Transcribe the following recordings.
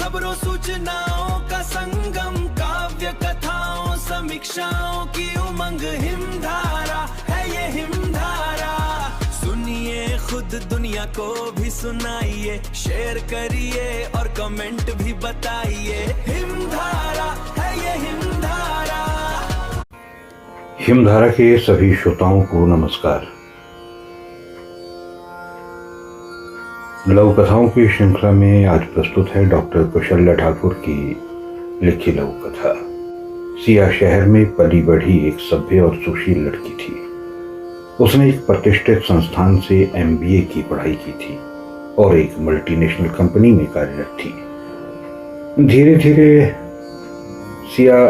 खबरों सूचनाओं का संगम, काव्य कथाओं समीक्षाओं की उमंग, हिमधारा है ये हिमधारा। सुनिए खुद दुनिया को भी सुनाइए, शेयर करिए और कमेंट भी बताइए। हिमधारा है ये हिमधारा। हिमधारा के सभी श्रोताओं को नमस्कार। लघु कथाओं की श्रृंखला में आज प्रस्तुत है डॉक्टर कौशल्या ठाकुर की लिखी लघु कथा। सिया शहर में पली बढ़ी एक सभ्य और सुशील लड़की थी। उसने एक प्रतिष्ठित संस्थान से MBA की पढ़ाई की थी और एक मल्टीनेशनल कंपनी में कार्यरत थी। धीरे धीरे सिया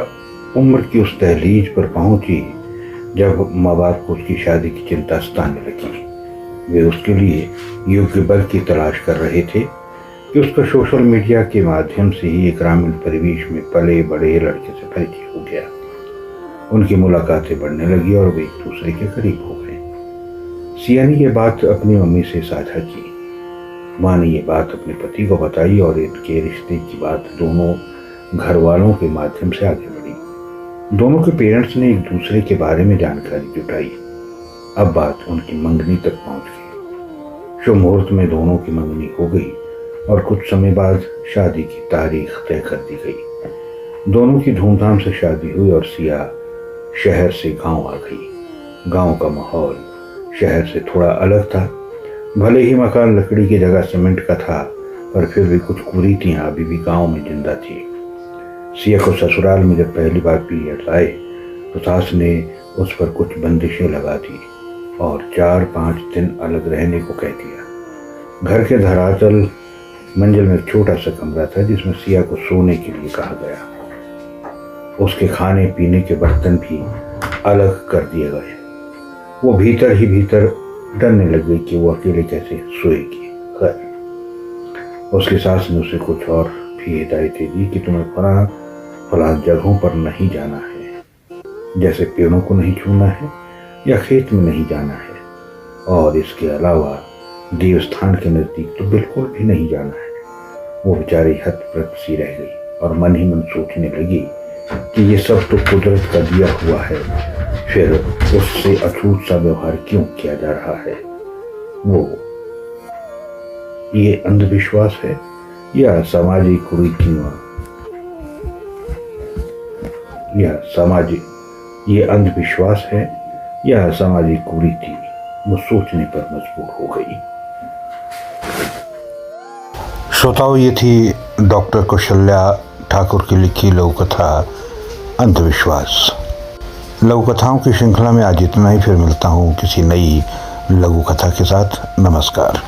उम्र की उस दहलीज पर पहुंची जब माँ बाप को उसकी शादी की चिंता सताने लगी। वे उसके लिए योग्य बल की तलाश कर रहे थे कि उसका सोशल मीडिया के माध्यम से ही एक ग्रामीण परिवेश में पले बड़े लड़के से परिचय हो गया। उनकी मुलाकातें बढ़ने लगी और वे एक दूसरे के करीब हो गए। सिया ने यह बात अपनी मम्मी से साझा की। माँ ने यह बात अपने पति को बताई और इनके रिश्ते की बात दोनों घर वालों के माध्यम से आगे बढ़ी। दोनों के पेरेंट्स ने एक दूसरे के बारे में जानकारी जुटाई। अब बात उनकी मंगनी तक पहुंच गई। शुभ मुहूर्त में दोनों की मंगनी हो गई और कुछ समय बाद शादी की तारीख तय कर दी गई। दोनों की धूमधाम से शादी हुई और सिया शहर से गांव आ गई। गांव का माहौल शहर से थोड़ा अलग था। भले ही मकान लकड़ी की जगह सीमेंट का था, पर फिर भी कुछ कुरीतियां अभी भी गांव में जिंदा थी। सिया को ससुराल में जब पहली बार पीरियड्स आए तो सास ने उस पर कुछ बंदिशें लगा दी और 4-5 दिन अलग रहने को कह दिया। घर के धरातल मंजिल में एक छोटा सा कमरा था जिसमें सिया को सोने के लिए कहा गया। उसके खाने पीने के बर्तन भी अलग कर दिए गए। वो भीतर ही भीतर डरने लग गई कि वो अकेले कैसे सोएगी। खैर, उसकी सास ने उसे कुछ और भी हिदायतें दी कि तुम्हें फलां जगहों पर नहीं जाना है, जैसे पेड़ों को नहीं छूना है या खेत में नहीं जाना है, और इसके अलावा देवस्थान के नजदीक तो बिल्कुल भी नहीं जाना है। वो बेचारी हतप्रभ सी रह गई और मन ही मन सोचने लगी कि ये सब तो कुदरत का दिया हुआ है, फिर उससे अछूत सा व्यवहार क्यों किया जा रहा है। ये अंधविश्वास है या सामाजिक कुरीतियां, ये अंधविश्वास है या सामाजिक कुरीति। वो सोचने पर मजबूर हो गई। श्रोताओं, ये थी डॉक्टर कौशल्या ठाकुर की लिखी लघु कथा अंधविश्वास। लघु कथाओं की श्रृंखला में आज इतना ही। फिर मिलता हूँ किसी नई लघु कथा के साथ। नमस्कार।